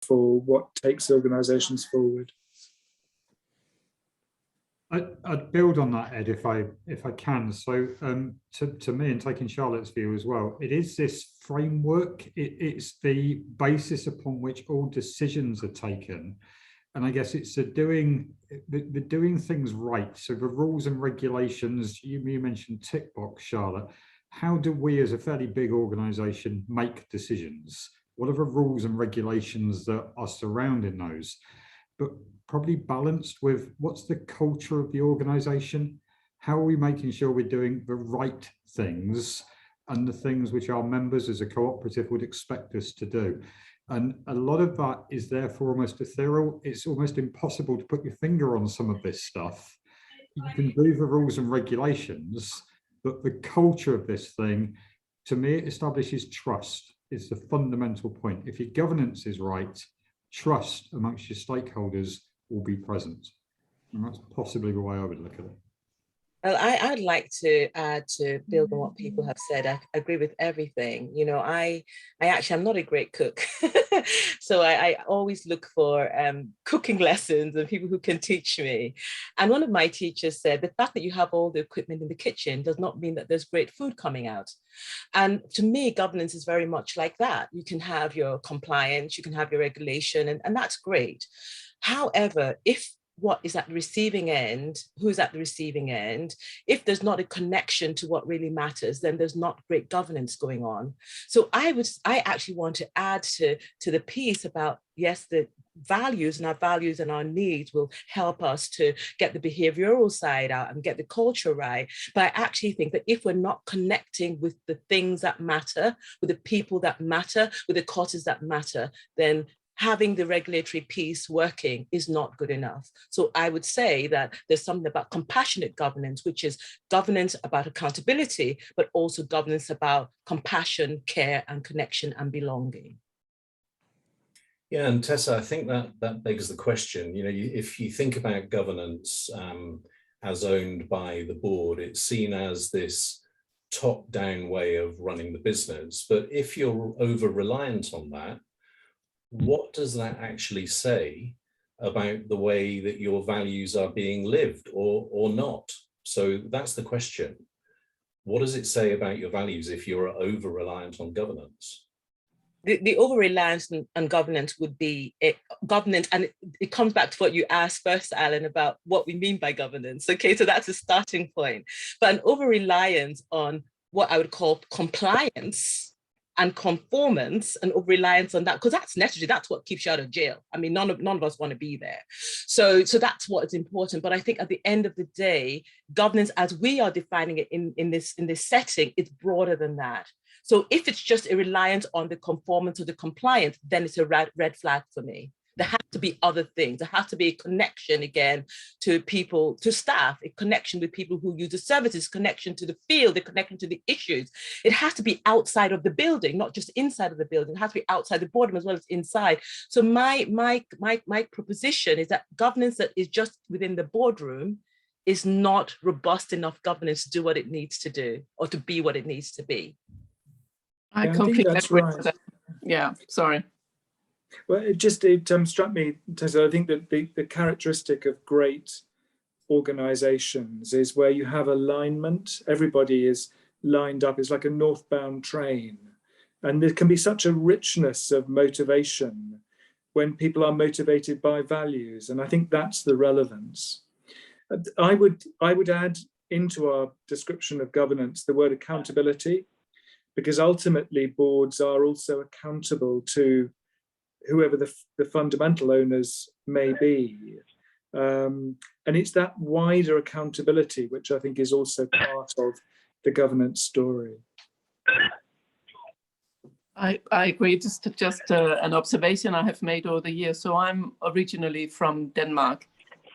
for what takes organisations forward. I'd build on that, Ed, if I can. So to me, and taking Charlotte's view as well, it is this framework. It's the basis upon which all decisions are taken, and I guess it's the doing things right. So the rules and regulations. You mentioned tick box, Charlotte. How do we, as a fairly big organisation, make decisions? What are the rules and regulations that are surrounding those? But probably balanced with what's the culture of the organisation? How are we making sure we're doing the right things and the things which our members as a cooperative would expect us to do? And a lot of that is therefore almost ethereal. It's almost impossible to put your finger on some of this stuff. You can do the rules and regulations, but the culture of this thing, to me, it establishes trust. It's the fundamental point. If your governance is right, trust amongst your stakeholders will be present. And that's possibly the way I would look at it. Well, I'd like to add, to build on what people have said. I agree with everything. You know, I'm not a great cook. So I always look for cooking lessons and people who can teach me. And one of my teachers said, the fact that you have all the equipment in the kitchen does not mean that there's great food coming out. And to me, governance is very much like that. You can have your compliance, you can have your regulation, and that's great. However, if what is at the receiving end, who's at the receiving end, if there's not a connection to what really matters, then there's not great governance going on. So I actually want to add to the piece about, yes, the values and our needs will help us to get the behavioral side out and get the culture right. But I actually think that if we're not connecting with the things that matter, with the people that matter, with the causes that matter, then having the regulatory piece working is not good enough. So I would say that there's something about compassionate governance, which is governance about accountability, but also governance about compassion, care, and connection and belonging. Yeah, and Tessa, I think that begs the question, you know, if you think about governance as owned by the board, it's seen as this top-down way of running the business. But if you're over-reliant on that, what does that actually say about the way that your values are being lived or not? So that's the question. What does it say about your values if you're over-reliant on governance? The over-reliance on governance would be governance, and it comes back to what you asked first, Alan, about what we mean by governance. Okay, so that's a starting point. But an over-reliance on what I would call compliance and conformance and reliance on that, because that's necessary. That's what keeps you out of jail. I mean, none of us want to be there. So that's what is important. But I think at the end of the day, governance, as we are defining it in this setting, it's broader than that. So if it's just a reliance on the conformance or the compliance, then it's a red flag for me. There has to be other things. There has to be a connection again to people, to staff, a connection with people who use the services, connection to the field, a connection to the issues. It has to be outside of the building, not just inside of the building. It has to be outside the boardroom as well as inside. So my proposition is that governance that is just within the boardroom is not robust enough governance to do what it needs to do or to be what it needs to be. I completely agree with that. Yeah, sorry. Well, it struck me, Tessa, I think that the characteristic of great organizations is where you have alignment. Everybody is lined up. It's like a northbound train. And there can be such a richness of motivation when people are motivated by values. And I think that's the relevance. I would add into our description of governance the word accountability, because ultimately boards are also accountable to whoever the fundamental owners may be. And it's that wider accountability, which I think is also part of the governance story. I agree. Just an observation I have made over the years. So I'm originally from Denmark.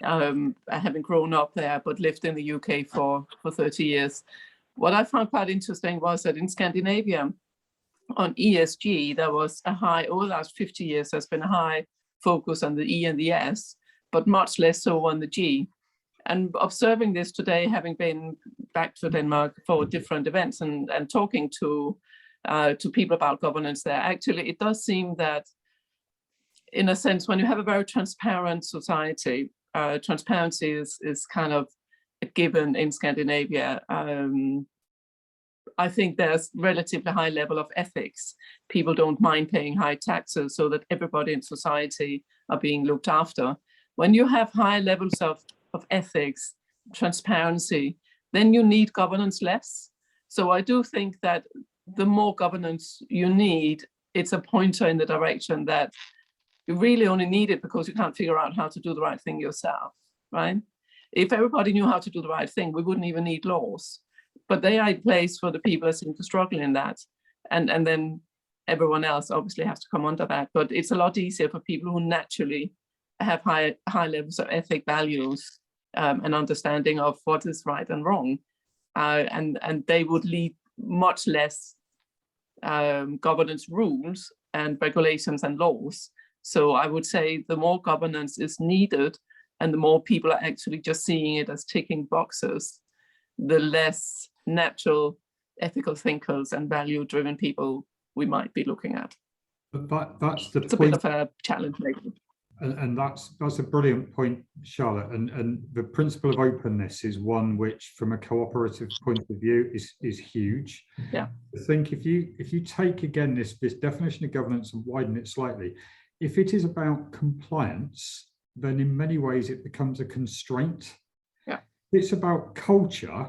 I haven't grown up there, but lived in the UK for 30 years. What I found quite interesting was that in Scandinavia, on ESG, there was a high, over the last 50 years, there's been a high focus on the E and the S, but much less so on the G. And observing this today, having been back to Denmark for different events and talking to people about governance there, actually, it does seem that in a sense, when you have a very transparent society, transparency is kind of a given in Scandinavia. I think there's relatively high level of ethics. People don't mind paying high taxes so that everybody in society are being looked after. When you have high levels of ethics, transparency, then you need governance less. So I do think that the more governance you need, it's a pointer in the direction that you really only need it because you can't figure out how to do the right thing yourself, right? If everybody knew how to do the right thing, we wouldn't even need laws. But they are in place for the people that seem to struggle in that. And then everyone else obviously has to come under that. But it's a lot easier for people who naturally have high levels of ethic values and understanding of what is right and wrong. And they would lead much less governance rules and regulations and laws. So I would say the more governance is needed and the more people are actually just seeing it as ticking boxes, the less natural ethical thinkers and value-driven people we might be looking at. But that's the it's point. A bit of a challenge, maybe. And that's a brilliant point, Charlotte. And the principle of openness is one which, from a cooperative point of view, is huge. Yeah. I think if you take again this definition of governance and widen it slightly, if it is about compliance, then in many ways it becomes a constraint. Yeah. If it's about culture,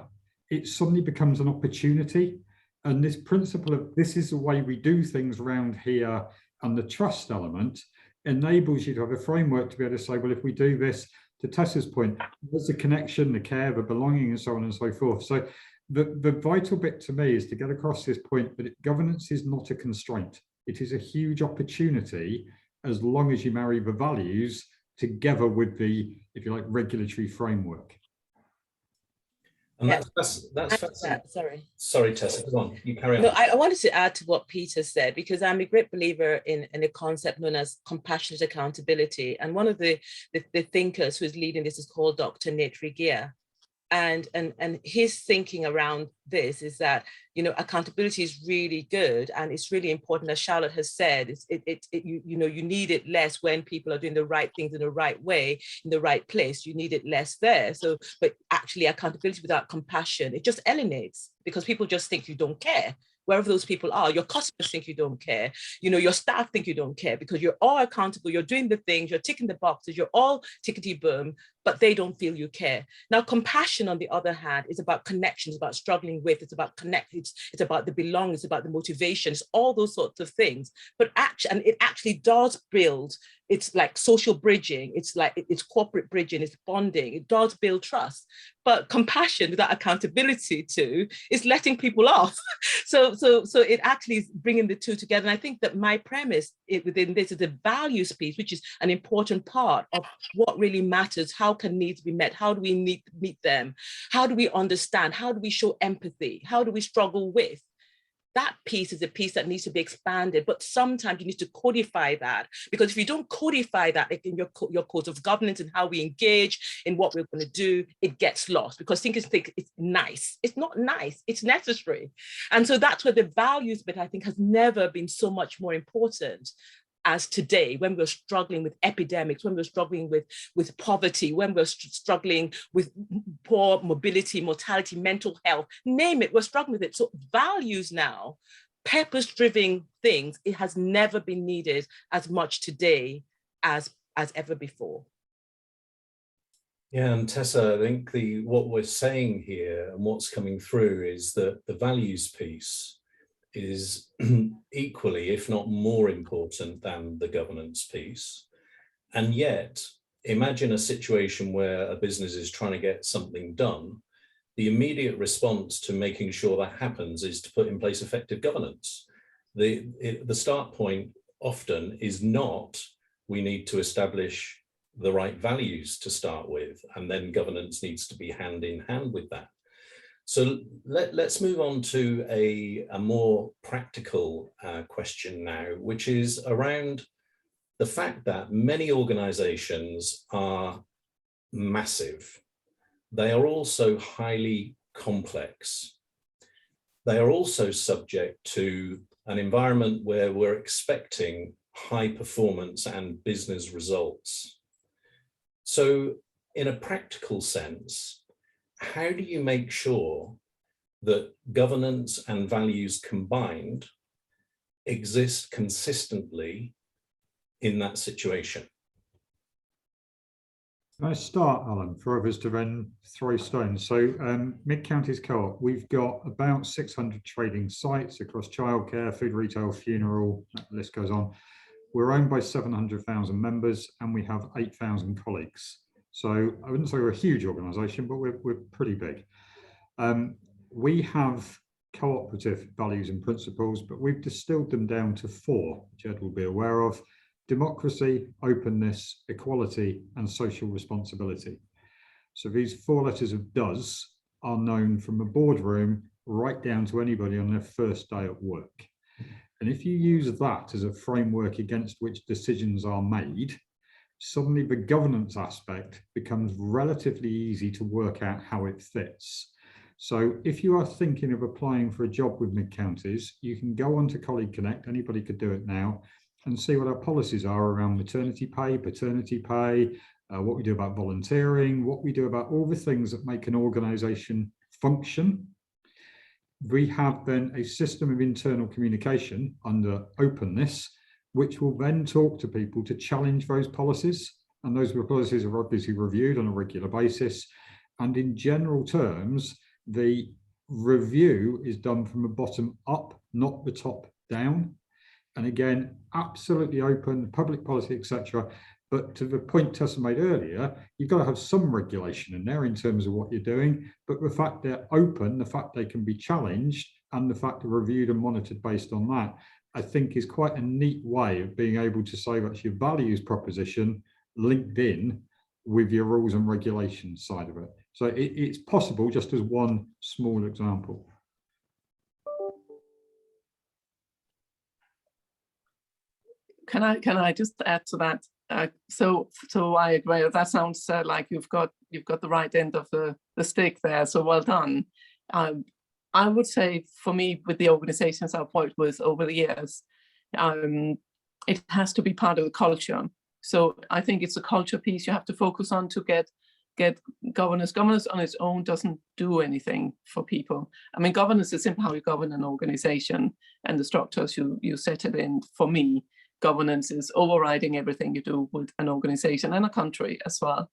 it suddenly becomes an opportunity. And this principle of this is the way we do things around here, and the trust element enables you to have a framework to be able to say, well, if we do this, to Tesse's point, there's the connection, the care, the belonging, and so on and so forth. So the vital bit to me is to get across this point that governance is not a constraint. It is a huge opportunity as long as you marry the values together with the, if you like, regulatory framework. And that's fascinating. Sorry, Tesse, go on, you carry on. No, I wanted to add to what Peter said, because I'm a great believer in a concept known as compassionate accountability. And one of the thinkers who's leading this is called Dr. Nate Regia. And his thinking around this is that, you know, accountability is really good and it's really important. As Charlotte has said, you need it less when people are doing the right things in the right way, in the right place. You need it less there. So, but actually accountability without compassion, it just alienates, because people just think you don't care. Wherever those people are, your customers think you don't care. You know, your staff think you don't care, because you're all accountable. You're doing the things, you're ticking the boxes, you're all tickety boom, but they don't feel you care. Now, compassion, on the other hand, is about connections, about struggling with, it's about it's about the belonging, it's about the motivations, all those sorts of things. But it actually does build, it's like social bridging, it's like it's corporate bridging, it's bonding, it does build trust. But compassion without accountability to is letting people off. So it actually is bringing the two together. And I think that my premise within this is the values piece, which is an important part of what really matters. How can needs be met? How do we meet them? How do we understand? How do we show empathy? How do we struggle with? That piece is a piece that needs to be expanded, but sometimes you need to codify that, because if you don't codify that in your codes of governance and how we engage in what we're going to do, it gets lost, because thinkers think it's nice. It's not nice, it's necessary. And so that's where the values bit, I think, has never been so much more important as today, when we're struggling with epidemics, when we're struggling with poverty, when we're struggling with poor mobility, mortality, mental health, name it, we're struggling with it. So values now, purpose-driven things, it has never been needed as much today as ever before. Yeah, and Tessa, I think what we're saying here and what's coming through is that the values piece is equally, if not more important than the governance piece. And yet, imagine a situation where a business is trying to get something done. The immediate response to making sure that happens is to put in place effective governance. The start point often is not, we need to establish the right values to start with, and then governance needs to be hand in hand with that. So let's move on to a more practical question now, which is around the fact that many organizations are massive. They are also highly complex. They are also subject to an environment where we're expecting high performance and business results. So in a practical sense, how do you make sure that governance and values combined exist consistently in that situation? Can I start, Alan, for others to then throw stones? So Mid-Counties Co-op, we've got about 600 trading sites across childcare, food retail, funeral, that list goes on. We're owned by 700,000 members and we have 8,000 colleagues. So I wouldn't say we're a huge organisation, but we're pretty big. We have cooperative values and principles, but we've distilled them down to 4, which Ed will be aware of: democracy, openness, equality, and social responsibility. So these 4 letters of DOES are known from a boardroom right down to anybody on their first day at work. And if you use that as a framework against which decisions are made, suddenly the governance aspect becomes relatively easy to work out how it fits. So if you are thinking of applying for a job with Mid-Counties, you can go on to Colleague Connect, anybody could do it now, and see what our policies are around maternity pay, paternity pay, what we do about volunteering, what we do about all the things that make an organisation function. We have then a system of internal communication under openness, which will then talk to people to challenge those policies. And those policies are obviously reviewed on a regular basis. And in general terms, the review is done from the bottom up, not the top down. And again, absolutely open, public policy, etc. But to the point Tessa made earlier, you've got to have some regulation in there in terms of what you're doing. But the fact they're open, the fact they can be challenged, and the fact they're reviewed and monitored based on that, I think is quite a neat way of being able to say that's your values proposition linked in with your rules and regulations side of it. So it's possible, just as one small example. Can I just add to that? So I agree. That sounds like you've got the right end of the stick there. So well done. I would say for me, with the organizations I've worked with over the years, it has to be part of the culture. So I think it's a culture piece you have to focus on to get governance. Governance on its own doesn't do anything for people. I mean, governance is simply how you govern an organization and the structures you set it in. For me, governance is overriding everything you do with an organization and a country as well.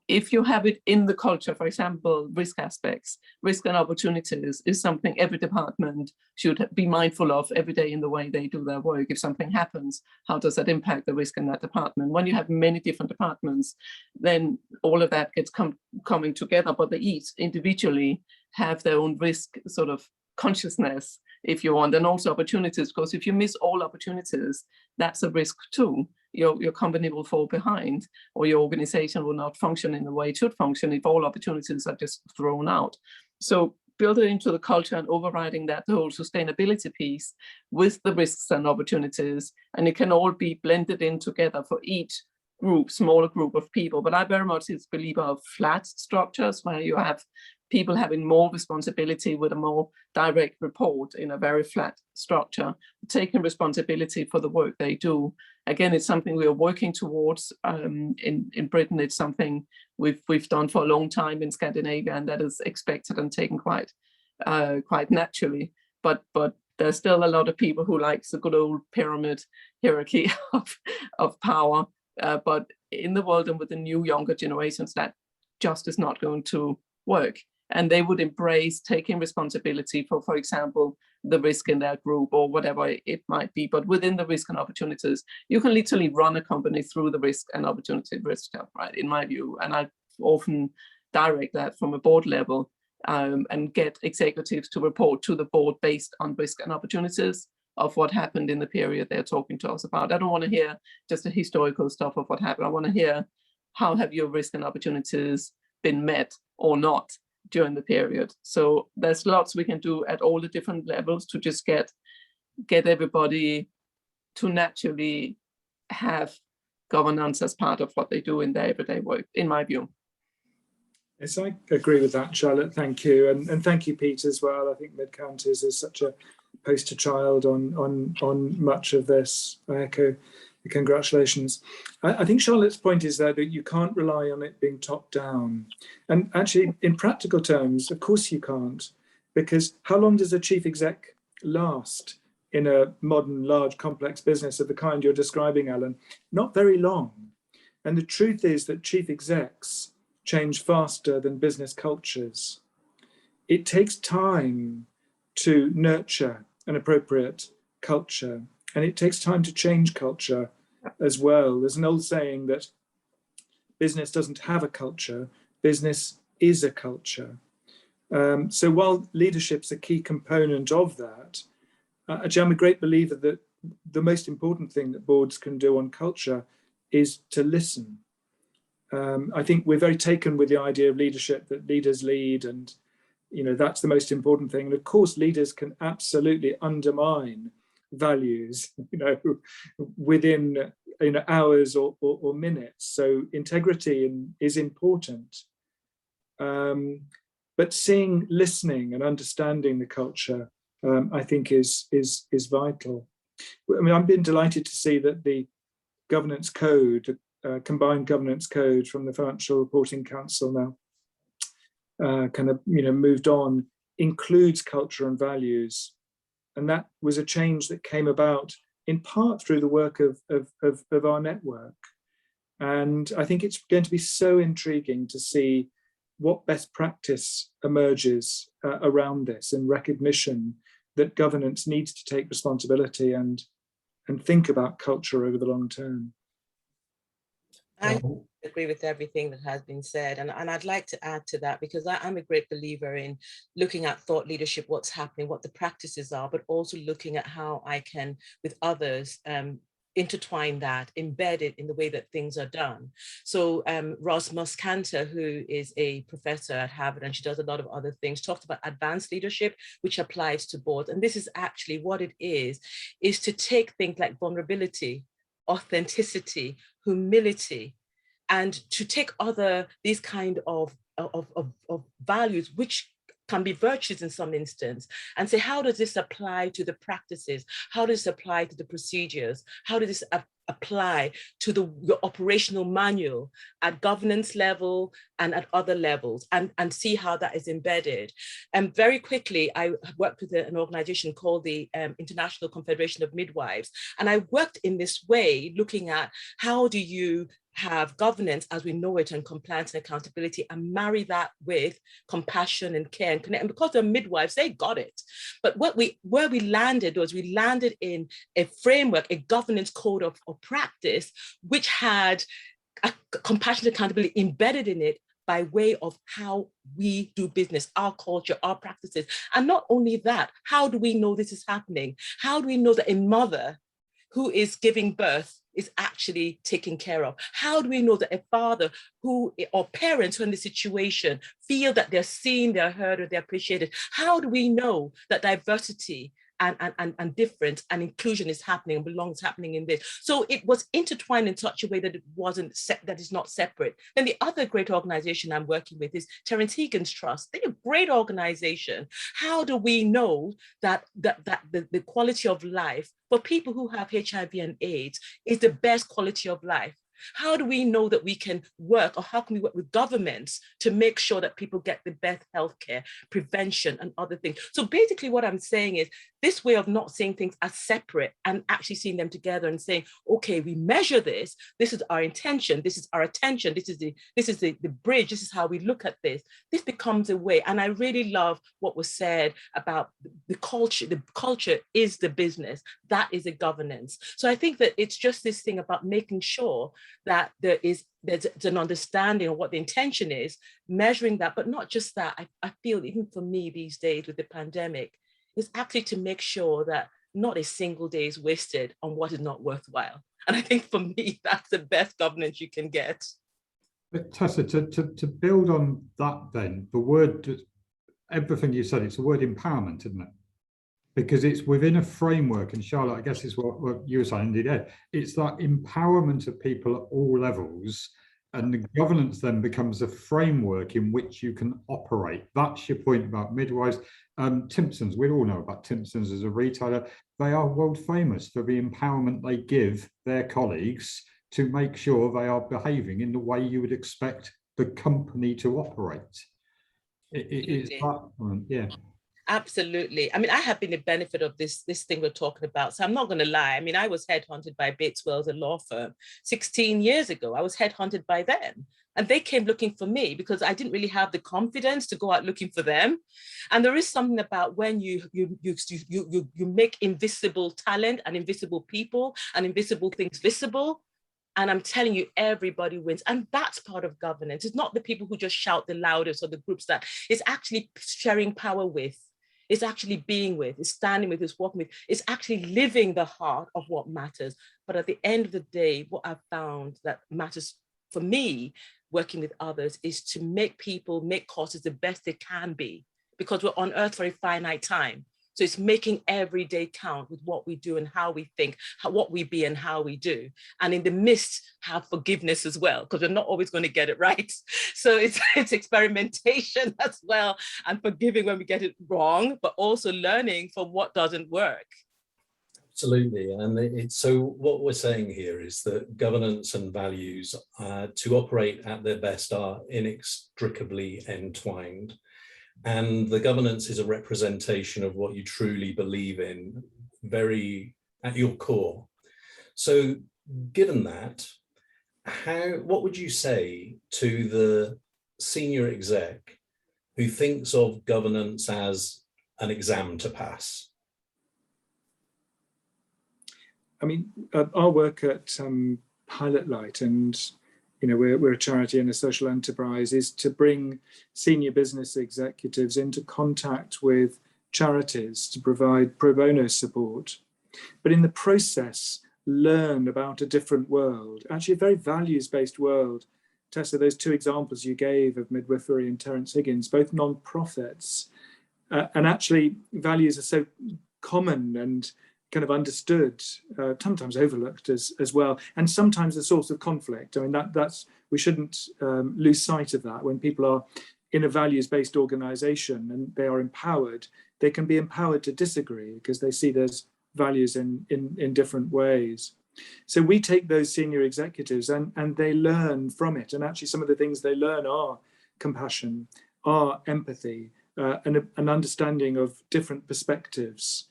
If you have it in the culture, for example, risk aspects, risk and opportunities is something every department should be mindful of every day in the way they do their work. If something happens, how does that impact the risk in that department? When you have many different departments, then all of that gets coming together, but they each individually have their own risk sort of consciousness, if you want, and also opportunities, because if you miss all opportunities, that's a risk too. Your company will fall behind, or your organization will not function in the way it should function if all opportunities are just thrown out. So build it into the culture and overriding that, the whole sustainability piece with the risks and opportunities, and it can all be blended in together for each group, smaller group of people. But I very much is a believer of flat structures where you have people having more responsibility with a more direct report in a very flat structure, taking responsibility for the work they do. Again, it's something we are working towards in Britain. It's something we've done for a long time in Scandinavia, and that is expected and taken quite naturally. But there's still a lot of people who likes the good old pyramid hierarchy of power. But in the world and with the new younger generations, that just is not going to work. And they would embrace taking responsibility for example, the risk in their group or whatever it might be. But within the risk and opportunities, you can literally run a company through the risk and opportunity risk, right, in my view. And I often direct that from a board level and get executives to report to the board based on risk and opportunities of what happened in the period they're talking to us about. I don't want to hear just the historical stuff of what happened. I want to hear, how have your risk and opportunities been met or not during the period? So there's lots we can do at all the different levels to just get everybody to naturally have governance as part of what they do in their everyday work, in my view. Yes, I agree with that, Charlotte. Thank you. And thank you, Pete, as well. I think Mid-Counties is such a poster child on much of this. I echo the congratulations. I think Charlotte's point is that you can't rely on it being top down. And actually, in practical terms, of course you can't, because how long does a chief exec last in a modern, large, complex business of the kind you're describing, Alan? Not very long. And the truth is that chief execs change faster than business cultures. It takes time to nurture an appropriate culture, and it takes time to change culture as well. There's an old saying that business doesn't have a culture, business is a culture. So while leadership's a key component of that, actually I'm a great believer that the most important thing that boards can do on culture is to listen. I think we're very taken with the idea of leadership, that leaders lead, and that's the most important thing. And of course, leaders can absolutely undermine values, within hours or minutes. So integrity is important. But seeing, listening, and understanding the culture, I think is vital. I mean, I've been delighted to see that the governance code, combined governance code from the Financial Reporting Council now, moved on, includes culture and values. And that was a change that came about in part through the work of our network. And I think it's going to be so intriguing to see what best practice emerges around this, in recognition that governance needs to take responsibility and think about culture over the long term. I agree with everything that has been said. And I'd like to add to that, because I'm a great believer in looking at thought leadership, what's happening, what the practices are, but also looking at how I can, with others, intertwine that, embed it in the way that things are done. So Ross Muscanter, who is a professor at Harvard, and she does a lot of other things, talked about advanced leadership, which applies to boards. And this is actually what it is to take things like vulnerability, authenticity, humility, and to take these kind of values, which can be virtues in some instance, and say, how does this apply to the practices? How does this apply to the procedures? How does this apply to the operational manual at governance level and at other levels, and see how that is embedded? And very quickly, I worked with an organization called the International Confederation of Midwives. And I worked in this way, looking at how do you have governance as we know it, and compliance and accountability, and marry that with compassion and care and connect. And because they're midwives, they got it. But where we landed in a framework, a governance code of practice, which had a compassion and accountability embedded in it by way of how we do business, our culture, our practices. And not only that, how do we know this is happening? How do we know that a mother who is giving birth is actually taken care of? How do we know that a father or parents who are in the situation feel that they're seen, they're heard, or they're appreciated? How do we know that diversity and difference and inclusion is happening and belongs happening in this? So it was intertwined in such a way that that is not separate. Then the other great organization I'm working with is Terence Higgins Trust. They're a great organization. How do we know that the quality of life for people who have HIV and AIDS is the best quality of life? How do we know that we can work, or how can we work with governments to make sure that people get the best healthcare, prevention, and other things? So basically what I'm saying is this way of not seeing things as separate and actually seeing them together and saying, okay, we measure this is our intention, this is our attention, this is the bridge, this is how we look at this. This becomes a way. And I really love what was said about the culture. The culture is the business, that is a governance. So I think that it's just this thing about making sure that there's an understanding of what the intention is, measuring that, but not just that. I feel even for me these days with the pandemic, is actually to make sure that not a single day is wasted on what is not worthwhile. And I think for me, that's the best governance you can get. But Tessa, to build on that then, the word, everything you said, it's the word empowerment, isn't it? Because it's within a framework, and Charlotte, I guess is what you were saying, indeed, Ed. It's that empowerment of people at all levels And the governance then becomes a framework in which you can operate. That's your point about midwives. Timpsons, we all know about Timpsons as a retailer. They are world famous for the empowerment they give their colleagues to make sure they are behaving in the way you would expect the company to operate. It's that, yeah. Absolutely. I mean, I have been the benefit of this thing we're talking about. So I'm not going to lie. I mean, I was headhunted by Bates Wells, a law firm, 16 years ago. I was headhunted by them. And they came looking for me because I didn't really have the confidence to go out looking for them. And there is something about when you make invisible talent and invisible people and invisible things visible. And I'm telling you, everybody wins. And that's part of governance. It's not the people who just shout the loudest or the groups that it's actually sharing power with. It's actually being with, it's standing with, it's walking with, it's actually living the heart of what matters. But at the end of the day, what I've found that matters for me, working with others, is to make people, make causes the best they can be, because we're on earth for a finite time. So it's making every day count with what we do and how we think, what we be and how we do. And in the midst, have forgiveness as well, because we're not always going to get it right. So it's experimentation as well, and forgiving when we get it wrong, but also learning from what doesn't work. Absolutely. And so what we're saying here is that governance and values to operate at their best are inextricably entwined. And the governance is a representation of what you truly believe in, very at your core. So given that, what would you say to the senior exec who thinks of governance as an exam to pass? I mean, our work at Pilotlight, and we're a charity and a social enterprise, is to bring senior business executives into contact with charities to provide pro bono support, but in the process learn about a different world, actually a very values-based world. Tessa, those two examples you gave of midwifery and Terence Higgins, both non-profits, and actually values are so common and kind of understood, sometimes overlooked as well, and sometimes a source of conflict. I mean, that's we shouldn't lose sight of that. When people are in a values-based organization and they are empowered, they can be empowered to disagree because they see there's values in different ways. So we take those senior executives and they learn from it. And actually some of the things they learn are compassion, are empathy, and an understanding of different perspectives,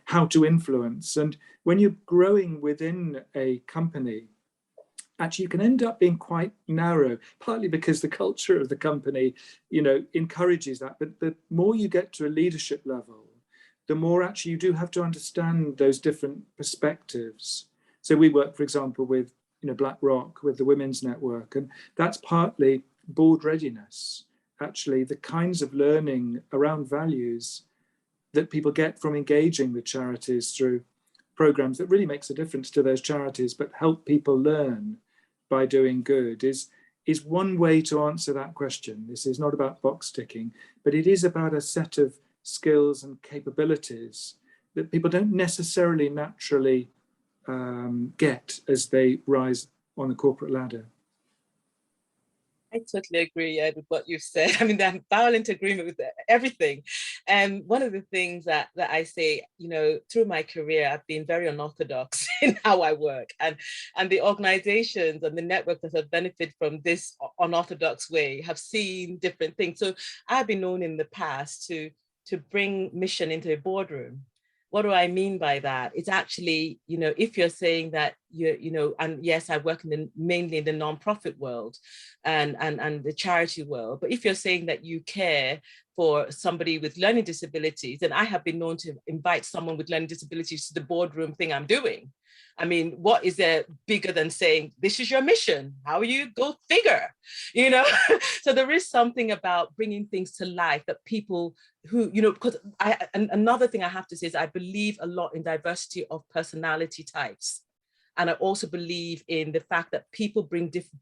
how to influence. And when you're growing within a company, actually you can end up being quite narrow, partly because the culture of the company, encourages that. But the more you get to a leadership level, the more actually you do have to understand those different perspectives. So we work, for example, with BlackRock, with the Women's Network, and that's partly board readiness. Actually, the kinds of learning around values that people get from engaging with charities through programs that really makes a difference to those charities, but help people learn by doing good is one way to answer that question. This is not about box ticking, but it is about a set of skills and capabilities that people don't necessarily naturally get as they rise on the corporate ladder. I totally agree with what you've said. I mean, I'm violent agreement with everything. And one of the things that I say, through my career, I've been very unorthodox in how I work, and the organizations and the networks that have benefited from this unorthodox way have seen different things. So I've been known in the past to bring mission into a boardroom. What do I mean by that? It's actually, if you're saying that and yes, I work mainly in the nonprofit world and the charity world, but if you're saying that you care for somebody with learning disabilities, then I have been known to invite someone with learning disabilities to the boardroom thing I'm doing. I mean, what is there bigger than saying, this is your mission? How you go figure, So there is something about bringing things to life that people who, because another thing I have to say is I believe a lot in diversity of personality types. And I also believe in the fact that people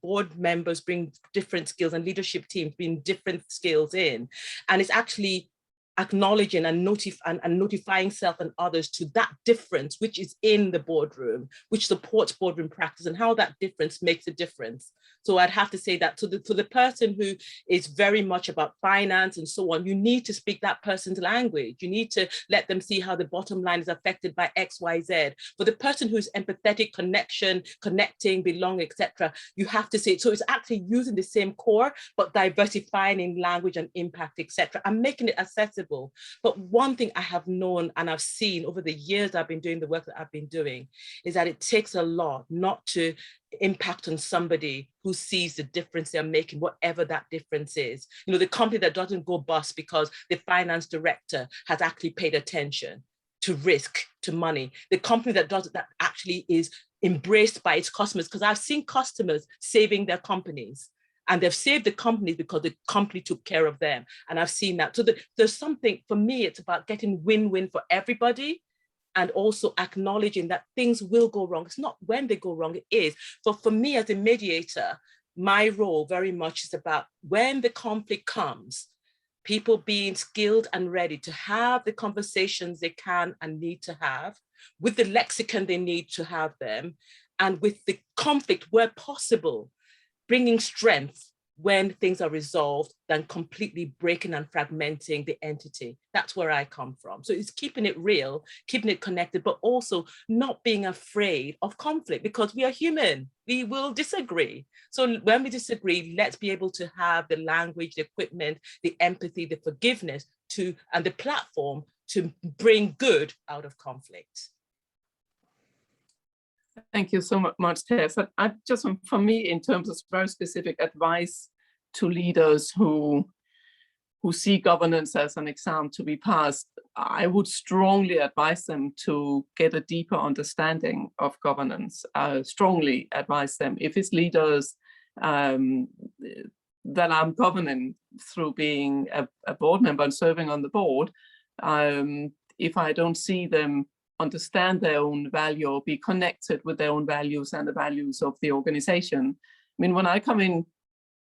board members bring different skills, and leadership teams bring different skills in. And it's actually acknowledging and notifying self and others to that difference which is in the boardroom, which supports boardroom practice, and how that difference makes a difference. So I'd have to say that to the person who is very much about finance and so on, you need to speak that person's language. You need to let them see how the bottom line is affected by X, Y, Z. For the person who's empathetic, connecting, belonging, etc., you have to say it. So it's actually using the same core, but diversifying in language and impact, etc., and making it accessible. But one thing I have known and I've seen over the years I've been doing the work that I've been doing is that it takes a lot not to impact on somebody who sees the difference they're making, whatever that difference is. You know, the company that doesn't go bust because the finance director has actually paid attention to risk, to money. The company that does it, that actually is embraced by its customers, because I've seen customers saving their companies. And they've saved the companies because the company took care of them. And I've seen that. So there's something, for me, it's about getting win-win for everybody, and also acknowledging that things will go wrong. It's not when they go wrong, it is. But for me as a mediator, my role very much is about when the conflict comes, people being skilled and ready to have the conversations they can and need to have, with the lexicon they need to have them, and with the conflict where possible, bringing strength when things are resolved, than completely breaking and fragmenting the entity. That's where I come from. So it's keeping it real, keeping it connected, but also not being afraid of conflict, because we are human. We will disagree. So when we disagree, let's be able to have the language, the equipment, the empathy, the forgiveness and the platform to bring good out of conflict. Thank you so much, Tess. I just, for me, in terms of very specific advice to leaders who see governance as an exam to be passed, I would strongly advise them to get a deeper understanding of governance. Strongly advise them, if it's leaders that I'm governing through being a board member and serving on the board, if I don't see them understand their own value or be connected with their own values and the values of the organization. I mean, when I come in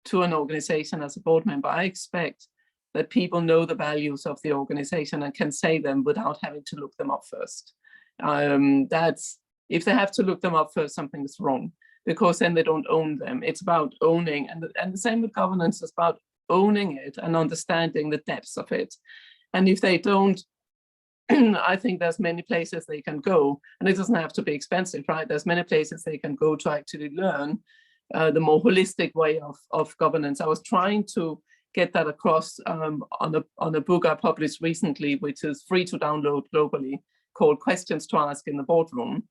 to an organization as a board member, I expect that people know the values of the organization and can say them without having to look them up first. That's, if they have to look them up first, something is wrong, because then they don't own them. It's about owning, and the same with governance, is about owning it and understanding the depths of it. And if they don't, I think there's many places they can go, and it doesn't have to be expensive, right? There's many places they can go to actually learn the more holistic way of governance. I was trying to get that across on a book I published recently, which is free to download globally, called Questions to Ask in the Boardroom.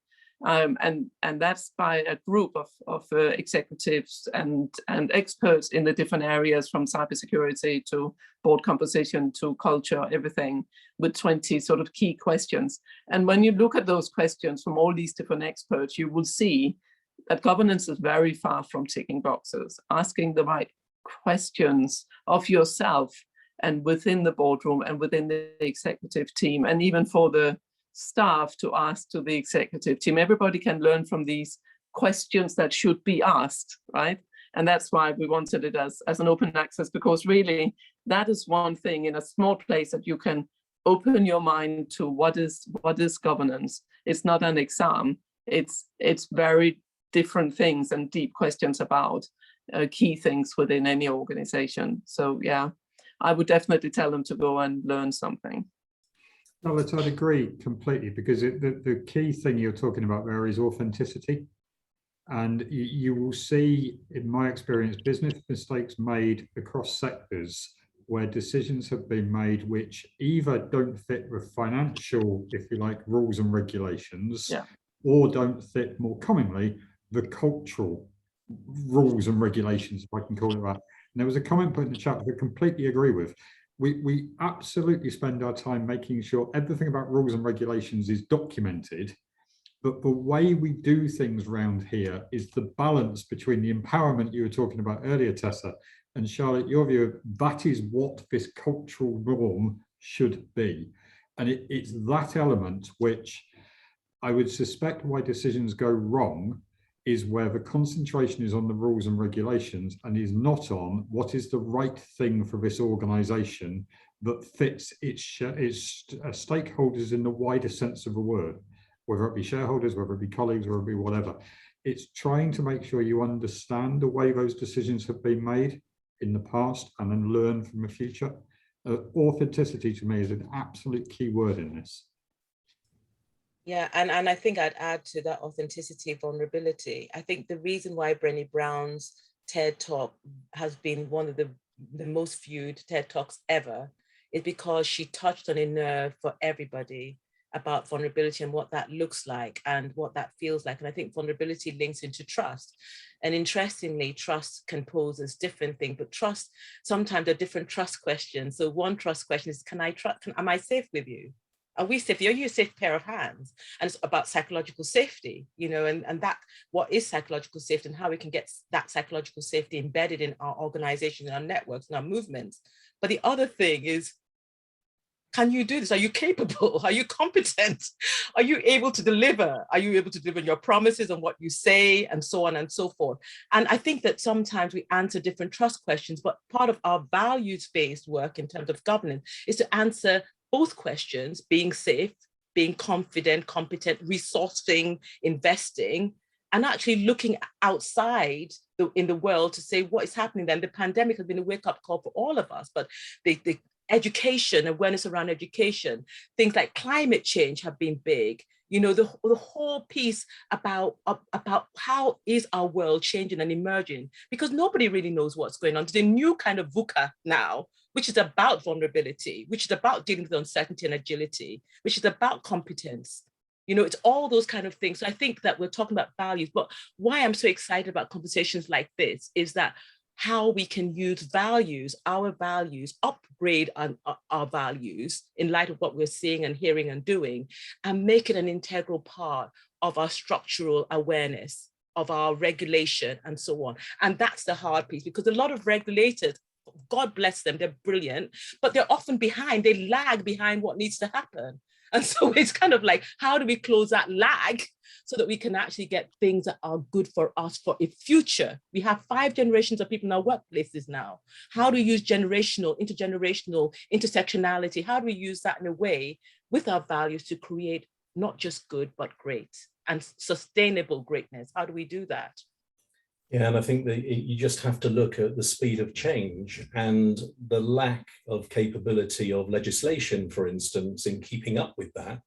And that's by a group of executives and experts in the different areas, from cybersecurity to board composition to culture, everything, with 20 sort of key questions. And when you look at those questions from all these different experts, you will see that governance is very far from ticking boxes. Asking the right questions of yourself and within the boardroom and within the executive team, and even for the staff to ask to the executive team. Everybody can learn from these questions that should be asked, right? And that's why we wanted it as an open access, because really that is one thing in a small place that you can open your mind to what is governance. It's not an exam. It's very different things and deep questions about key things within any organization. So yeah, I would definitely tell them to go and learn something. No, I'd agree completely, because the key thing you're talking about there is authenticity. And you will see, in my experience, business mistakes made across sectors where decisions have been made which either don't fit with financial, if you like, rules and regulations, yeah, or don't fit, more commonly, the cultural rules and regulations, if I can call it that. And there was a comment put in the chat that I completely agree with. We absolutely spend our time making sure everything about rules and regulations is documented, but the way we do things around here is the balance between the empowerment you were talking about earlier, Tessa, and Charlotte, your view, that is what this cultural norm should be. And it's that element which I would suspect why decisions go wrong is where the concentration is on the rules and regulations and is not on what is the right thing for this organization that fits its stakeholders in the wider sense of the word, whether it be shareholders, whether it be colleagues, whether it be whatever. It's trying to make sure you understand the way those decisions have been made in the past and then learn from the future. Authenticity to me is an absolute key word in this. Yeah, and I think I'd add to that authenticity, vulnerability. I think the reason why Brené Brown's TED Talk has been one of the most viewed TED Talks ever is because she touched on a nerve for everybody about vulnerability and what that looks like and what that feels like. And I think vulnerability links into trust. And interestingly, trust can pose as different things, but trust, sometimes there are different trust questions. So one trust question is, can I trust, am I safe with you? Are we safe? Are you a safe pair of hands? And it's about psychological safety, you know, and that, what is psychological safety and how we can get that psychological safety embedded in our organization, in our networks, in our movements. But the other thing is, can you do this? Are you capable? Are you competent? Are you able to deliver? Are you able to deliver your promises and what you say and so on and so forth? And I think that sometimes we answer different trust questions, but part of our values-based work in terms of governance is to answer both questions, being safe, being confident, competent, resourcing, investing, and actually looking outside in the world to say what is happening then. The pandemic has been a wake-up call for all of us, but the education, awareness around education, things like climate change have been big. You know, the whole piece about how is our world changing and emerging, because nobody really knows what's going on. There's a new kind of VUCA now, which is about vulnerability, which is about dealing with uncertainty and agility, which is about competence. You know, it's all those kind of things. So I think that we're talking about values, but why I'm so excited about conversations like this is that how we can use values, our values, upgrade our values in light of what we're seeing and hearing and doing, and make it an integral part of our structural awareness, of our regulation and so on. And that's the hard piece, because a lot of regulators, God bless them, they're brilliant, but they're often behind, they lag behind what needs to happen. And so it's kind of like, how do we close that lag so that we can actually get things that are good for us for a future? We have 5 generations of people in our workplaces now. How do we use generational, intergenerational, intersectionality? How do we use that in a way with our values to create not just good, but great and sustainable greatness? How do we do that? Yeah, and I think that you just have to look at the speed of change and the lack of capability of legislation, for instance, in keeping up with that,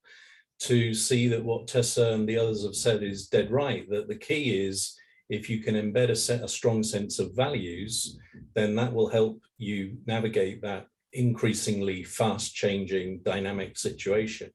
to see that what Tesse and the others have said is dead right, that the key is if you can embed a strong sense of values, then that will help you navigate that increasingly fast changing dynamic situation.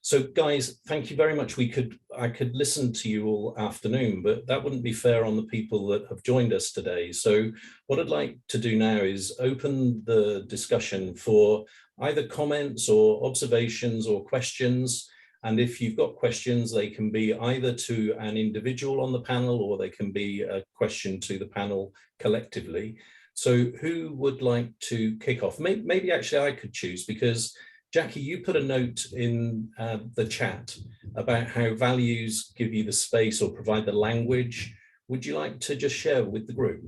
So guys, thank you very much. I could listen to you all afternoon, but that wouldn't be fair on the people that have joined us today. So what I'd like to do now is open the discussion for either comments or observations or questions. And if you've got questions, they can be either to an individual on the panel, or they can be a question to the panel collectively. So who would like to kick off? Maybe actually I could choose, because Jackie, you put a note in the chat about how values give you the space or provide the language. Would you like to just share with the group?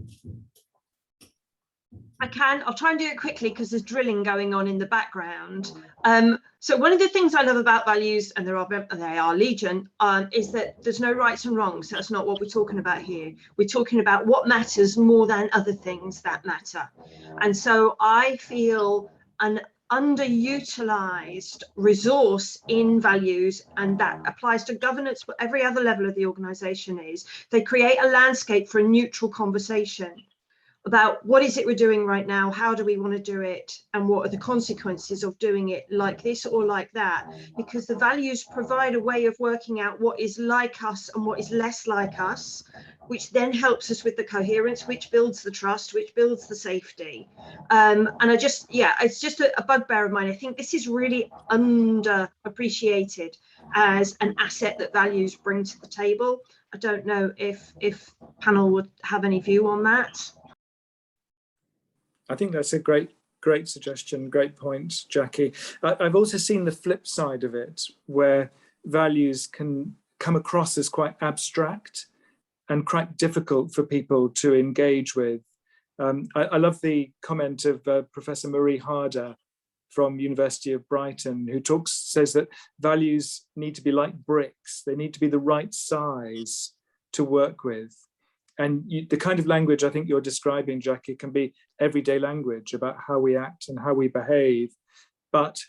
I can. I'll try and do it quickly because there's drilling going on in the background. So one of the things I love about values, and they are legion, is that there's no rights and wrongs. That's not what we're talking about here. We're talking about what matters more than other things that matter. And so I feel an underutilized resource in values, and that applies to governance, but every other level of the organization is they create a landscape for a neutral conversation about what is it we're doing right now, how do we want to do it, and what are the consequences of doing it like this or like that, because the values provide a way of working out what is like us and what is less like us, which then helps us with the coherence, which builds the trust, which builds the safety. And I just, yeah, it's just a bugbear of mine. I think this is really underappreciated as an asset that values bring to the table. I don't know if panel would have any view on that. I think that's a great suggestion, great point, Jackie. I've also seen the flip side of it, where values can come across as quite abstract, and quite difficult for people to engage with. I love the comment of Professor Marie Harder from University of Brighton, who says that values need to be like bricks. They need to be the right size to work with. And the kind of language I think you're describing, Jackie, can be everyday language about how we act and how we behave. But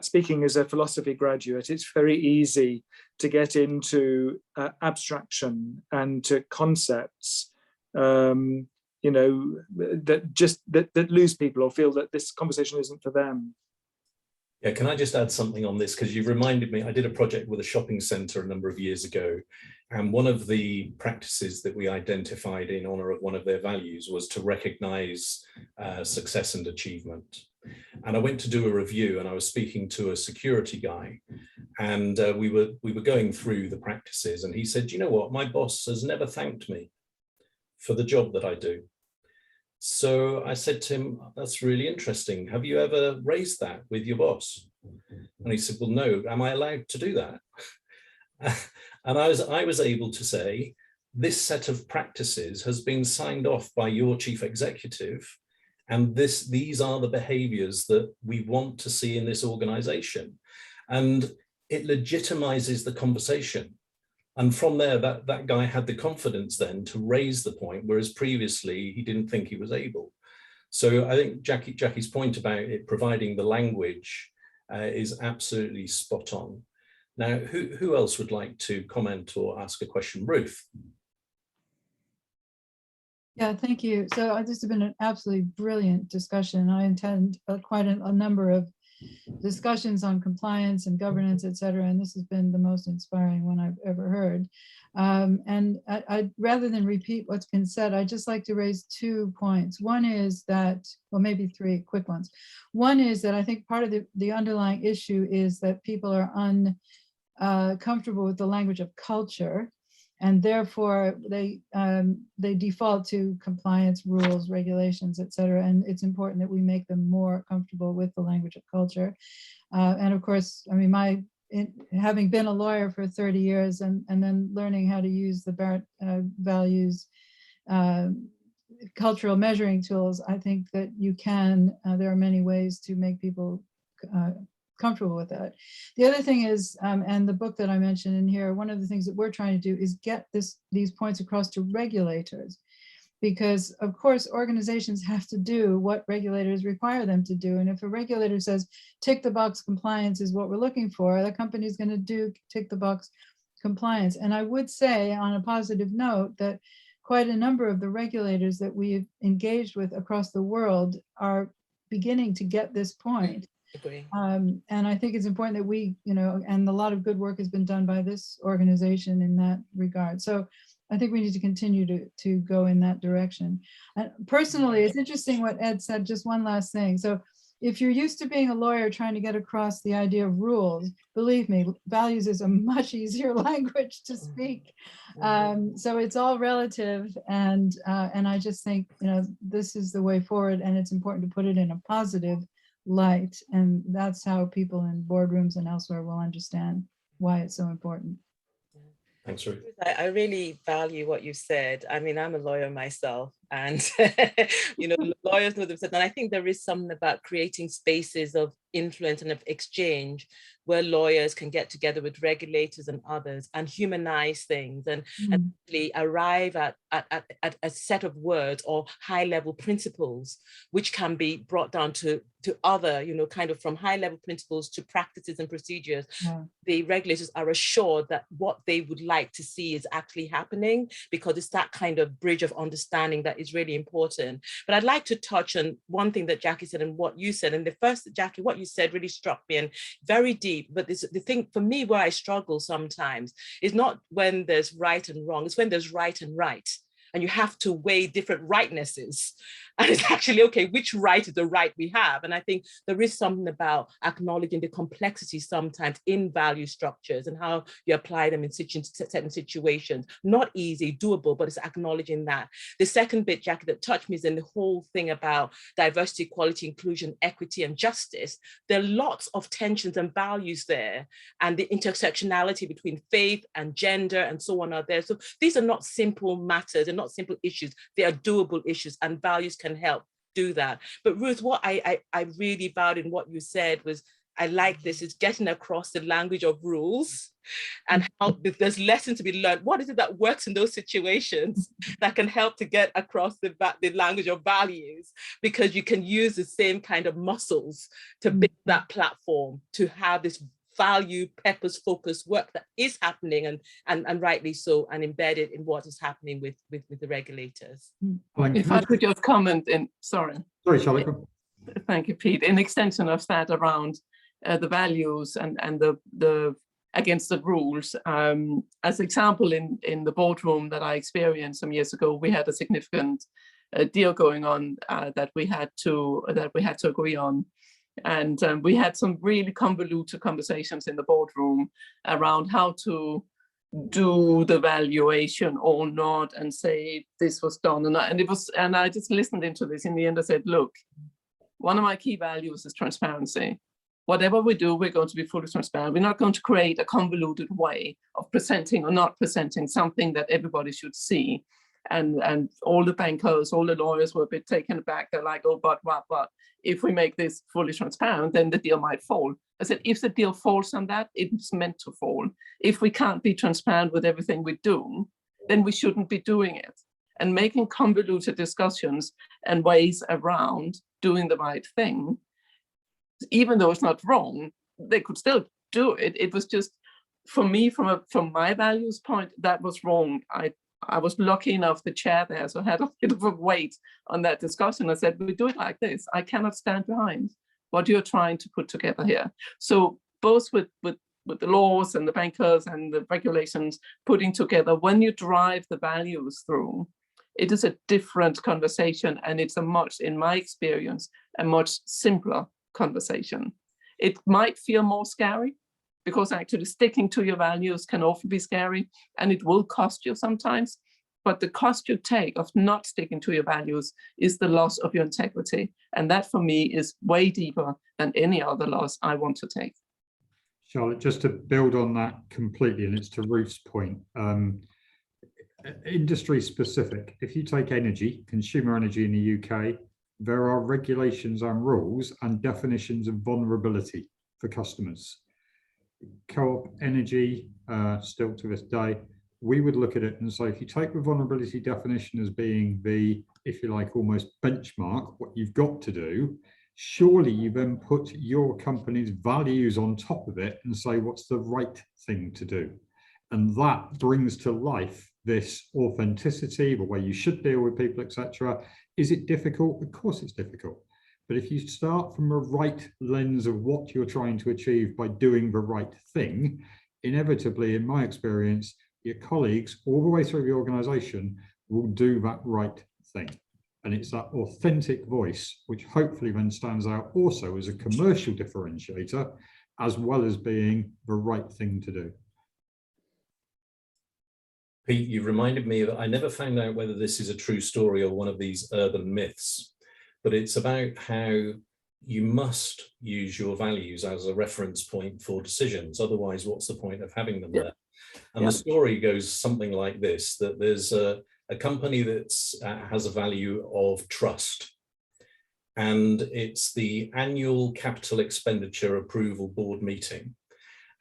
speaking as a philosophy graduate, it's very easy to get into abstraction and to concepts, you know, that lose people or feel that this conversation isn't for them. Yeah, can I just add something on this? Because you reminded me, I did a project with a shopping centre a number of years ago, and one of the practices that we identified in honour of one of their values was to recognise success and achievement. And I went to do a review, and I was speaking to a security guy, and we were going through the practices, and he said, you know what, my boss has never thanked me for the job that I do. So I said to him, that's really interesting. Have you ever raised that with your boss? And he said, well, no, am I allowed to do that? And I was able to say, this set of practices has been signed off by your chief executive, and these are the behaviors that we want to see in this organization. And it legitimizes the conversation. And from there, that guy had the confidence then to raise the point, whereas previously he didn't think he was able. So I think Jackie's point about it providing the language is absolutely spot on. Now, who else would like to comment or ask a question? Ruth. Yeah, thank you. So this has been an absolutely brilliant discussion. I attend quite a number of discussions on compliance and governance, et cetera, and this has been the most inspiring one I've ever heard. And I rather than repeat what's been said, I'd just like to raise 2 points. One is that, well, maybe 3 quick ones. One is that I think part of the underlying issue is that people are uncomfortable with the language of culture, and therefore they default to compliance rules, regulations, et cetera. And it's important that we make them more comfortable with the language of culture. And of course, I mean, having been a lawyer for 30 years and then learning how to use the Barrett values cultural measuring tools, I think that you can, there are many ways to make people comfortable with that. The other thing is, and the book that I mentioned in here, one of the things that we're trying to do is get these points across to regulators, because of course organizations have to do what regulators require them to do. And if a regulator says tick the box compliance is what we're looking for, the company is going to do tick the box compliance. And I would say on a positive note that quite a number of the regulators that we've engaged with across the world are beginning to get this point. And I think it's important that we, you know, and a lot of good work has been done by this organization in that regard. So I think we need to continue to go in that direction. And personally, it's interesting what Ed said, just one last thing. So if you're used to being a lawyer trying to get across the idea of rules, believe me, values is a much easier language to speak. So it's all relative. And I just think, you know, this is the way forward, and it's important to put it in a positive light, and that's how people in boardrooms and elsewhere will understand why it's so important. Thanks, Ruth. I really value what you said. I mean, I'm a lawyer myself, and you know, lawyers know themselves. And I think there is something about creating spaces of influence and of exchange where lawyers can get together with regulators and others and humanize things and really arrive at a set of words or high-level principles, which can be brought down to other, you know, kind of from high-level principles to practices and procedures. Yeah. The regulators are assured that what they would like to see is actually happening, because it's that kind of bridge of understanding that is really important. But I'd like to touch on one thing that Jackie said and what you said. And the first, Jackie, what you said really struck me and very deep. But the thing for me where I struggle sometimes is not when there's right and wrong, it's when there's right and right. and you have to weigh different rightnesses. And it's actually, okay, which right is the right we have? And I think there is something about acknowledging the complexity sometimes in value structures and how you apply them in certain situations. Not easy, doable, but it's acknowledging that. The second bit, Jackie, that touched me is in the whole thing about diversity, equality, inclusion, equity, and justice. There are lots of tensions and values there, and the intersectionality between faith and gender and so on are there. So these are not simple matters, they're not simple issues, they are doable issues, and values can help do that. But Ruth, what I really valued in what you said was, I like this, is getting across the language of rules and how there's lessons to be learned. What is it that works in those situations that can help to get across the language of values? Because you can use the same kind of muscles to build that platform, to have this value, purpose, focused work that is happening, and rightly so, and embedded in what is happening with the regulators. If I could just comment in, sorry, Charlotte. Thank you, Pete. In extension of that around the values and the against the rules. As example, in the boardroom that I experienced some years ago, we had a significant deal going on that we had to agree on. And we had some really convoluted conversations in the boardroom around how to do the valuation or not, and say this was done. And I just listened into this. In the end, I said, look, one of my key values is transparency. Whatever we do, we're going to be fully transparent. We're not going to create a convoluted way of presenting or not presenting something that everybody should see. And all the bankers, all the lawyers were a bit taken aback. They're like, oh, but if we make this fully transparent, then the deal might fall. I said, if the deal falls on that, it's meant to fall. If we can't be transparent with everything we do, then we shouldn't be doing it. And making convoluted discussions and ways around doing the right thing, even though it's not wrong, they could still do it. It was just, for me, from my values point, that was wrong. I was lucky enough, the chair there, so I had a bit of a weight on that discussion. I said, we do it like this. I cannot stand behind what you're trying to put together here. So both with the laws and the bankers and the regulations putting together, when you drive the values through, it is a different conversation. And it's in my experience, a much simpler conversation. It might feel more scary, because actually sticking to your values can often be scary, and it will cost you sometimes. But the cost you take of not sticking to your values is the loss of your integrity. And that for me is way deeper than any other loss I want to take. Charlotte, just to build on that completely, and it's to Ruth's point, industry specific. If you take energy, consumer energy in the UK, there are regulations and rules and definitions of vulnerability for customers. Co-op energy, still to this day, we would look at it and say, if you take the vulnerability definition as being the, if you like, almost benchmark, what you've got to do, surely you then put your company's values on top of it and say, what's the right thing to do? And that brings to life this authenticity, the way you should deal with people, etc. Is it difficult? Of course it's difficult. But if you start from a right lens of what you're trying to achieve by doing the right thing, inevitably, in my experience, your colleagues all the way through the organization will do that right thing. And it's that authentic voice, which hopefully then stands out also as a commercial differentiator, as well as being the right thing to do. Pete, you reminded me that I never found out whether this is a true story or one of these urban myths, but it's about how you must use your values as a reference point for decisions. Otherwise, what's the point of having them there? And the story goes something like this, that there's a company that has a value of trust. And it's the annual capital expenditure approval board meeting.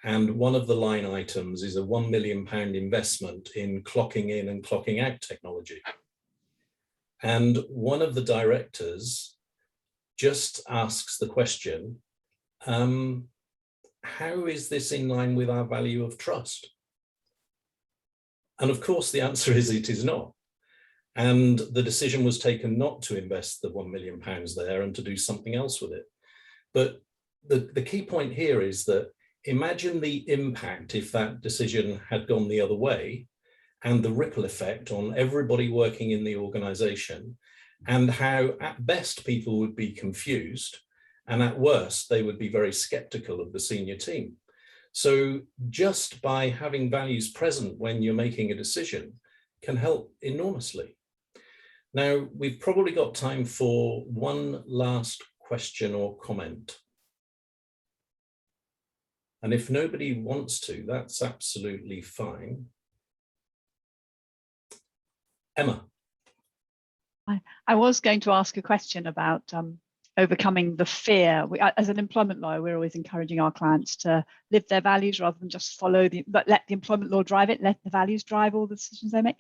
And one of the line items is a £1 million investment in clocking in and clocking out technology. And one of the directors just asks the question, how is this in line with our value of trust? And of course, the answer is it is not. And the decision was taken not to invest the £1 million there and to do something else with it. But the key point here is that imagine the impact if that decision had gone the other way and the ripple effect on everybody working in the organization, and how at best people would be confused, and at worst they would be very skeptical of the senior team. So just by having values present when you're making a decision can help enormously. Now, we've probably got time for one last question or comment. And if nobody wants to, that's absolutely fine. Emma. I was going to ask a question about overcoming the fear. As an employment lawyer, we're always encouraging our clients to live their values rather than just follow but let the employment law drive it, let the values drive all the decisions they make.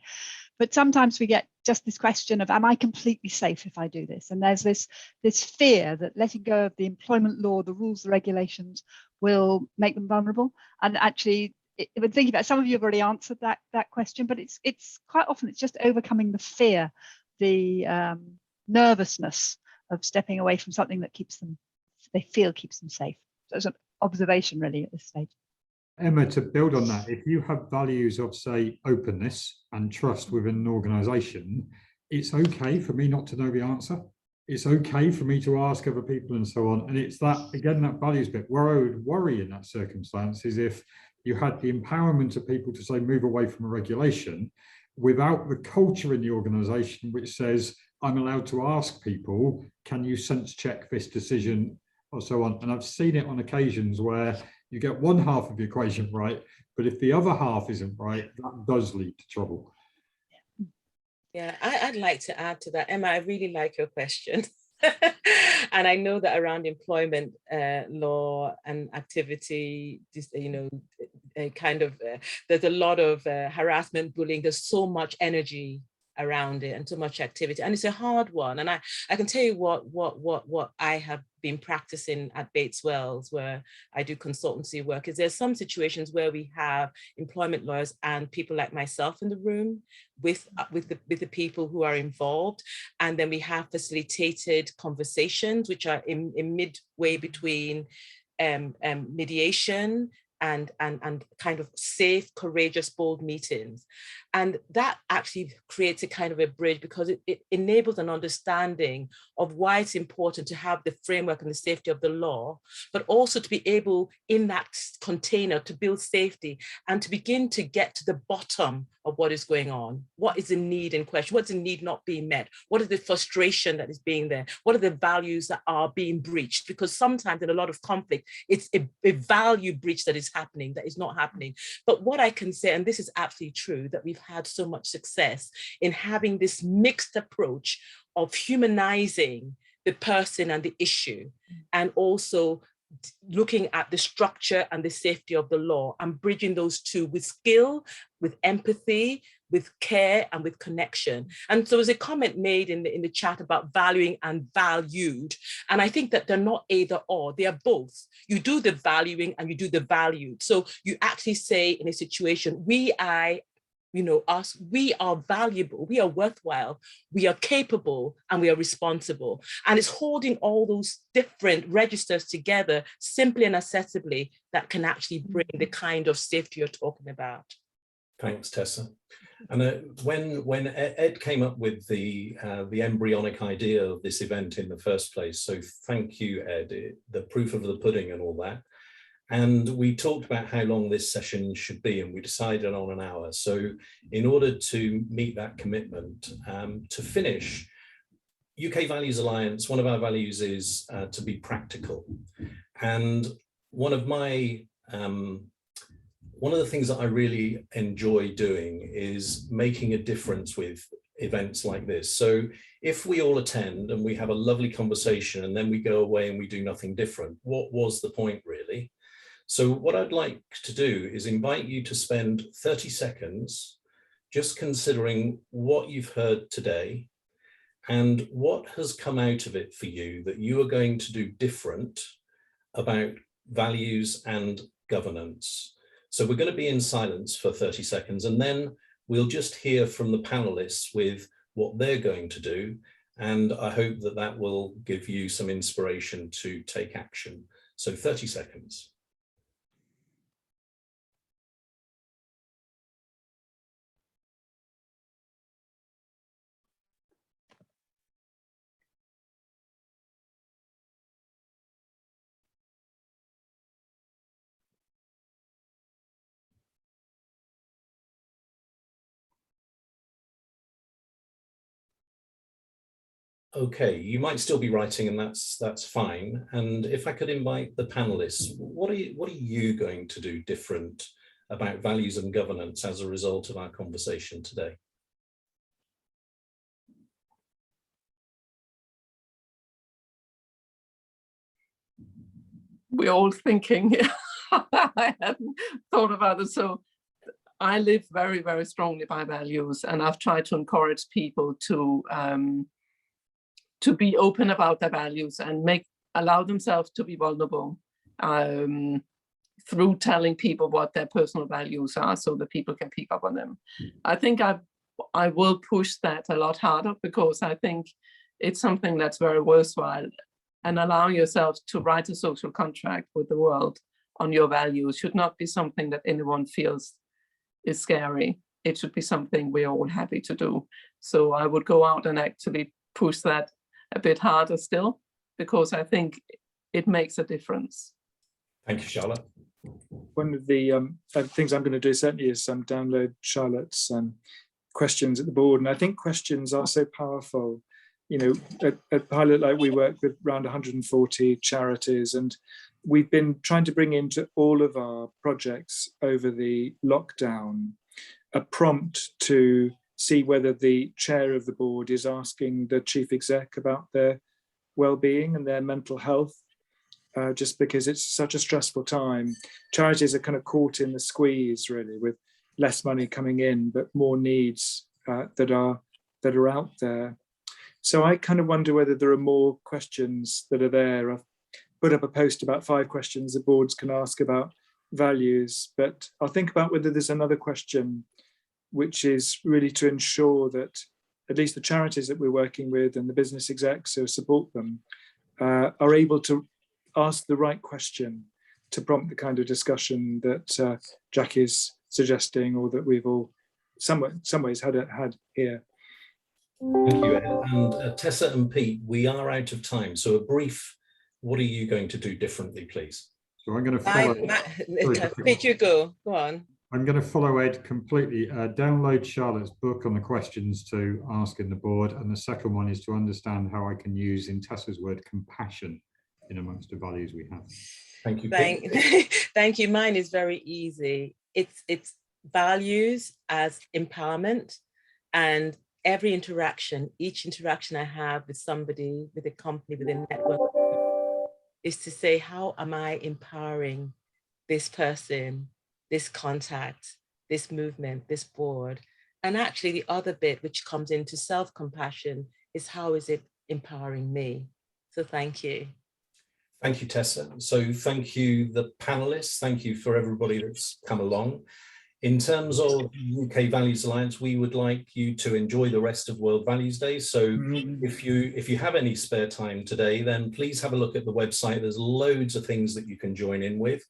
But sometimes we get just this question of, am I completely safe if I do this? And there's this fear that letting go of the employment law, the rules, the regulations will make them vulnerable. And actually, when thinking about it, some of you have already answered that question, but it's quite often it's just overcoming the fear, the nervousness of stepping away from something that they feel keeps them safe. So it's an observation really at this stage. Emma, to build on that, if you have values of, say, openness and trust within an organization, it's okay for me not to know the answer. It's okay for me to ask other people and so on. And it's that, again, that values bit. Where I would worry in that circumstance is if you had the empowerment of people to say, move away from a regulation without the culture in the organization, which says, I'm allowed to ask people, can you sense check this decision or so on? And I've seen it on occasions where you get one half of the equation right, but if the other half isn't right, that does lead to trouble. Yeah, I'd like to add to that. Emma, I really like your question. And I know that around employment law and activity, you know, there's a lot of harassment, bullying. There's so much energy around it and so much activity, and it's a hard one. And I can tell you what I have been practicing at Bates Wells, where I do consultancy work, is there's some situations where we have employment lawyers and people like myself in the room with the people who are involved, and then we have facilitated conversations which are in midway between mediation and kind of safe, courageous, bold meetings. And that actually creates a kind of a bridge, because it enables an understanding of why it's important to have the framework and the safety of the law, but also to be able in that container to build safety and to begin to get to the bottom of what is going on. What is the need in question? What's the need not being met? What is the frustration that is being there? What are the values that are being breached? Because sometimes in a lot of conflict, it's a value breach that is happening, that is not happening. But what I can say, and this is absolutely true, that we've had so much success in having this mixed approach of humanizing the person and the issue, and also looking at the structure and the safety of the law, and bridging those two with skill, with empathy, with care, and with connection. And so there's a comment made in the chat about valuing and valued. And I think that they're not either or, they are both. You do the valuing and you do the valued. So you actually say in a situation, we are valuable, we are worthwhile, we are capable, and we are responsible. And it's holding all those different registers together simply and accessibly that can actually bring the kind of safety you're talking about. Thanks, Tessa. And when Ed came up with the embryonic idea of this event in the first place, so thank you, Ed, the proof of the pudding and all that. And we talked about how long this session should be, and we decided on an hour. So in order to meet that commitment, to finish, UK Values Alliance, one of our values is to be practical. And one of the things that I really enjoy doing is making a difference with events like this. So if we all attend and we have a lovely conversation and then we go away and we do nothing different, what was the point really? So what I'd like to do is invite you to spend 30 seconds just considering what you've heard today and what has come out of it for you that you are going to do different about values and governance. So we're going to be in silence for 30 seconds, and then we'll just hear from the panelists with what they're going to do. And I hope that that will give you some inspiration to take action. So 30 seconds. Okay, you might still be writing, and that's fine. And if I could invite the panelists, what are you going to do different about values and governance as a result of our conversation today? We're all thinking. I hadn't thought about it. So I live very, very strongly by values, and I've tried to encourage people to be open about their values and allow themselves to be vulnerable through telling people what their personal values are, so that people can pick up on them. I think I will push that a lot harder, because I think it's something that's very worthwhile, and allowing yourself to write a social contract with the world on your values should not be something that anyone feels is scary. It should be something we're all happy to do. So I would go out and actually push that a bit harder still, because I think it makes a difference. Thank you, Charlotte. One of the things I'm going to do certainly is download Charlotte's questions at the board. And I think questions are so powerful. You know, at Pilotlight, we work with around 140 charities, and we've been trying to bring into all of our projects over the lockdown a prompt to see whether the chair of the board is asking the chief exec about their well-being and their mental health, just because it's such a stressful time. Charities are kind of caught in the squeeze, really, with less money coming in, but more needs that are out there. So I kind of wonder whether there are more questions that are there. I've put up a post about 5 questions the boards can ask about values, but I'll think about whether there's another question, which is really to ensure that at least the charities that we're working with and the business execs who support them are able to ask the right question to prompt the kind of discussion that Jack is suggesting, or that we've all some ways had here. Thank you, Ed. And Tesse and Pete, we are out of time. So a brief, what are you going to do differently, please? So I'm going to follow. Pete, you go on. I'm going to follow Ed completely. Download Charlotte's book on the questions to ask in the board. And the second one is to understand how I can use, in Tesse's word, compassion in amongst the values we have. Thank you. Thank you. Mine is very easy. It's values as empowerment, and each interaction I have with somebody, with a company, with a network, is to say, how am I empowering this person, this contact, this movement, this board? And actually the other bit which comes into self-compassion is, how is it empowering me? So thank you. Thank you, Tesse. So thank you, the panelists. Thank you for everybody that's come along. In terms of UK Values Alliance, we would like you to enjoy the rest of World Values Day. So if you have any spare time today, then please have a look at the website. There's loads of things that you can join in with.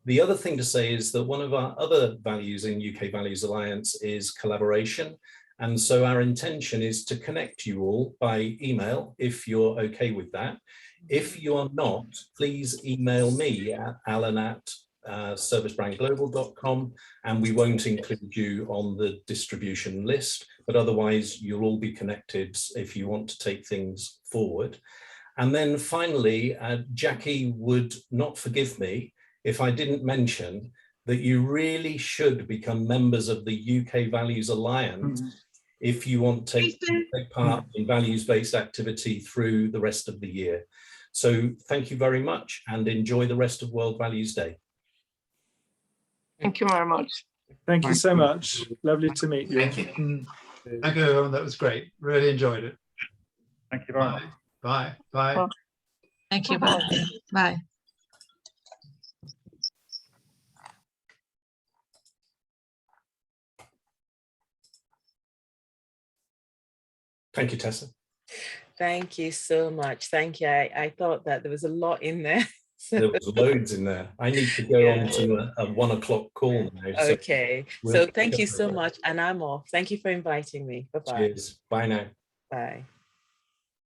The other thing to say is that one of our other values in UK Values Alliance is collaboration. And so our intention is to connect you all by email, if you're okay with that. If you are not, please email me at alan@servicebrandglobal.com, and we won't include you on the distribution list, but otherwise you'll all be connected if you want to take things forward. And then finally, Jackie would not forgive me if I didn't mention that you really should become members of the UK Values Alliance if you want to take part in values-based activity through the rest of the year. So thank you very much, and enjoy the rest of World Values Day. Thank you very much. Thank you so much. Lovely to meet you. Thank you. Thank you, everyone. That was great. Really enjoyed it. Thank you very much. Bye. Bye. Bye. Thank you. Bye. Bye. Thank you, Tesse. Thank you so much. Thank you. I thought that there was a lot in there. There was loads in there. I need to go on to a 1 o'clock call now. Okay. So thank you so much. And I'm off. Thank you for inviting me. Bye-bye. Cheers. Bye now. Bye.